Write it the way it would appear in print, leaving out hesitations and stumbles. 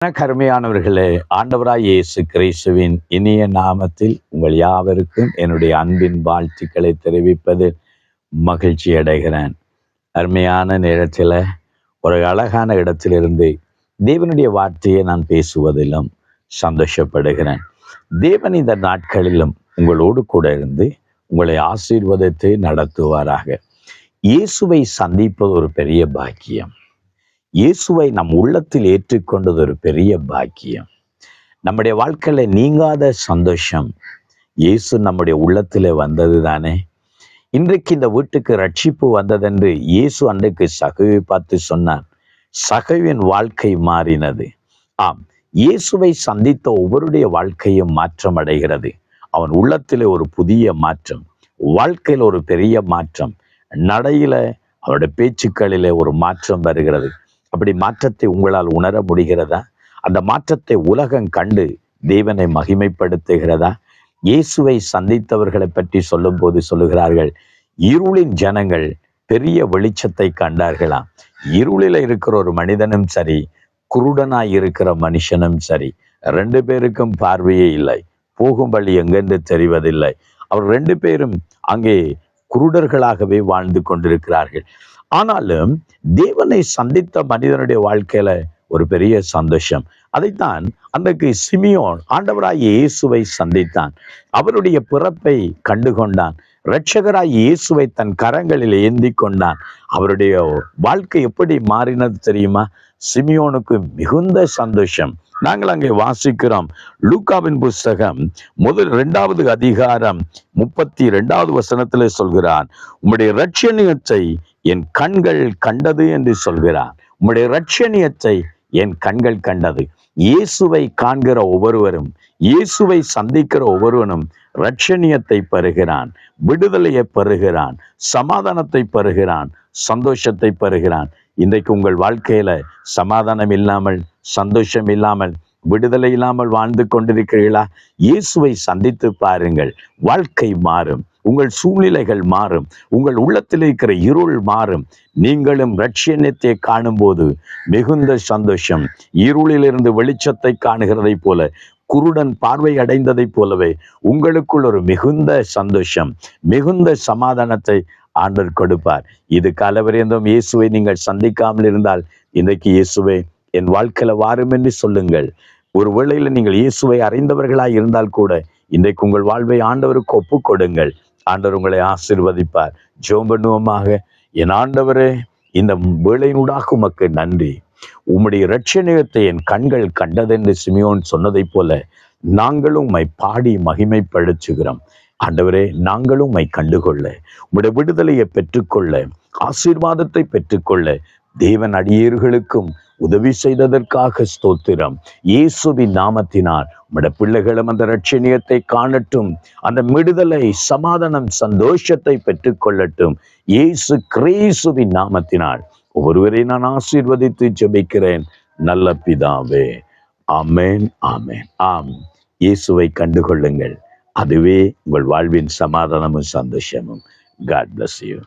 கருமையானவர்களே, ஆண்டவராய் இயேசு கிறிஸ்துவின் இனிய நாமத்தில் உங்கள் யாவருக்கும் என்னுடைய அன்பின் வாழ்த்துக்களை தெரிவிப்பதில் மகிழ்ச்சி அடைகிறேன். அருமையான நேரத்தில் ஒரு அழகான இடத்திலிருந்து தேவனுடைய வார்த்தையை நான் பேசுவதிலும் சந்தோஷப்படுகிறேன். தேவன் இந்த நாட்களிலும் உங்களோடு கூட இருந்து உங்களை ஆசீர்வதித்து நடத்துவாராக. இயேசுவை சந்திப்பது ஒரு பெரிய பாக்கியம். இயேசுவை நம் உள்ளத்தில் ஏற்றுக்கொண்டது ஒரு பெரிய பாக்கியம். நம்முடைய வாழ்க்கையில நீங்காத சந்தோஷம் இயேசு நம்முடைய உள்ளத்திலே வந்தது தானே. இன்றைக்கு இந்த வீட்டுக்கு ரட்சிப்பு வந்ததென்று இயேசு அன்றைக்கு சகவை பார்த்து சொன்னார். சகவின் வாழ்க்கை மாறினது. ஆம், இயேசுவை சந்தித்த ஒவ்வொருடைய வாழ்க்கையும் மாற்றம் அடைகிறது. அவன் உள்ளத்திலே ஒரு புதிய மாற்றம், வாழ்க்கையில் ஒரு பெரிய மாற்றம், நடையில அவருடைய பேச்சுக்களிலே ஒரு மாற்றம் வருகிறது. அப்படி மாற்றத்தை உங்களால் உணர முடிகிறதா? அந்த மாற்றத்தை உலகம் கண்டு தேவனை மகிமைப்படுத்துகிறதா? இயேசுவை சந்தித்தவர்களை பற்றி சொல்லும் போது சொல்லுகிறார்கள், இருளின் ஜனங்கள் பெரிய வெளிச்சத்தை கண்டார்களாம். இருளில இருக்கிற ஒரு மனிதனும் சரி, குருடனாய் இருக்கிற மனுஷனும் சரி, 2 பேருக்கும் பார்வையே இல்லை, போகும் வழி எங்கென்று தெரிவதில்லை. அவர் 2 பேரும் அங்கே குருடர்களாகவே வாழ்ந்து கொண்டிருக்கிறார்கள். ஆனாலும் தேவனை சந்தித்த மனிதனுடைய வாழ்க்கையில ஒரு பெரிய சந்தோஷம். அதைத்தான் அன்றைக்கு சிமியோன் ஆண்டவராய் இயேசுவை சந்தித்தான். அவருடைய பிறப்பை கண்டுகொண்டான். இரட்சகராய் இயேசுவை தன் கரங்களில் ஏந்தி கொண்டான். அவருடைய வாழ்க்கை எப்படி மாறினது தெரியுமா? சிமியோனுக்கு மிகுந்த சந்தோஷம். நாங்கள் அங்கே வாசிக்கிறோம். லூக்காவின் புஸ்தகம் 2வது அதிகாரம் 32வது வசனத்திலே சொல்கிறான், உம்முடைய இரட்சணியத்தை என் கண்கள் கண்டது என்று சொல்கிறான். உம்முடைய இரட்சணியத்தை என் கண்கள் கண்டது. இயேசுவை காண்கிற ஒவ்வொருவரும், இயேசுவை சந்திக்கிற ஒவ்வொருவனும் இரட்சணியத்தை பெறுகிறான், விடுதலையை பெறுகிறான், சமாதானத்தை பெறுகிறான், சந்தோஷத்தை பெறுகிறான். இன்றைக்கு உங்கள் வாழ்க்கையில சமாதானம் இல்லாமல், சந்தோஷம் இல்லாமல், விடுதலை இல்லாமல் வாழ்ந்து கொண்டிருக்கிறீர்களா? இயேசுவை சந்தித்து பாருங்கள். வாழ்க்கை மாறும், உங்கள் சூழ்நிலைகள் மாறும், உங்கள் உள்ளத்தில் இருக்கிற இருள் மாறும். நீங்களும் இரட்சணியத்தை காணும் போது மிகுந்த சந்தோஷம். இருளிலிருந்து வெளிச்சத்தை காணுகிறதை போல, குருடன் பார்வை அடைந்ததைப் போலவே உங்களுக்குள் ஒரு மிகுந்த சந்தோஷம், மிகுந்த சமாதானத்தை ஆண்டவர் கொடுப்பார். இது காலவரையந்தும் இயேசுவை நீங்கள் சந்திக்காமல் இருந்தால், இன்றைக்கு இயேசுவை என் வாழ்க்கையில வாரும் என்று சொல்லுங்கள். ஒரு வேளையில நீங்கள் இயேசுவை அறிந்தவர்களாய் இருந்தால் கூட இன்றைக்கு உங்கள் வாழ்வை ஆண்டவருக்கு ஒப்பு கொடுங்கள். ஆண்டவர் உங்களை ஆசீர்வதிப்பார். ஜெபம் பண்ணுவோமாக. என் ஆண்டவரே, இந்த வேளையினூடாக உமக்கு நன்றி. உம்முடைய இரட்சணியத்தை என் கண்கள் கண்டதென்று சிமியோன் சொன்னதை போல நாங்களும் உம்மை பாடி மகிமைப்படுத்துகிறோம். ஆண்டவரே, நாங்களும் உம்மை கண்டுகொள்ள, உம்முடைய விடுதலையை பெற்றுக்கொள்ள, ஆசீர்வாதத்தை பெற்றுக்கொள்ள தேவன் அடியேர்களுக்கும் உதவி செய்ததற்காக ஸ்தோத்திரம். இயேசுவின் நாமத்தினால் உம்முடைய பிள்ளைகளும் அந்த இரட்சணியத்தை காணட்டும், அந்த விடுதலை, சமாதானம், சந்தோஷத்தை பெற்றுக்கொள்ளட்டும். இயேசு கிறிஸ்துவின் நாமத்தினால் ஒருவரை நான் ஆசீர்வதித்து ஜெபிக்கிறேன் நல்ல பிதாவே. ஆமென், ஆமென். ஆம், இயேசுவை கண்டுகொள்ளுங்கள். அதுவே உங்கள் வாழ்வின் சமாதானமும் சந்தோஷமும். God bless you.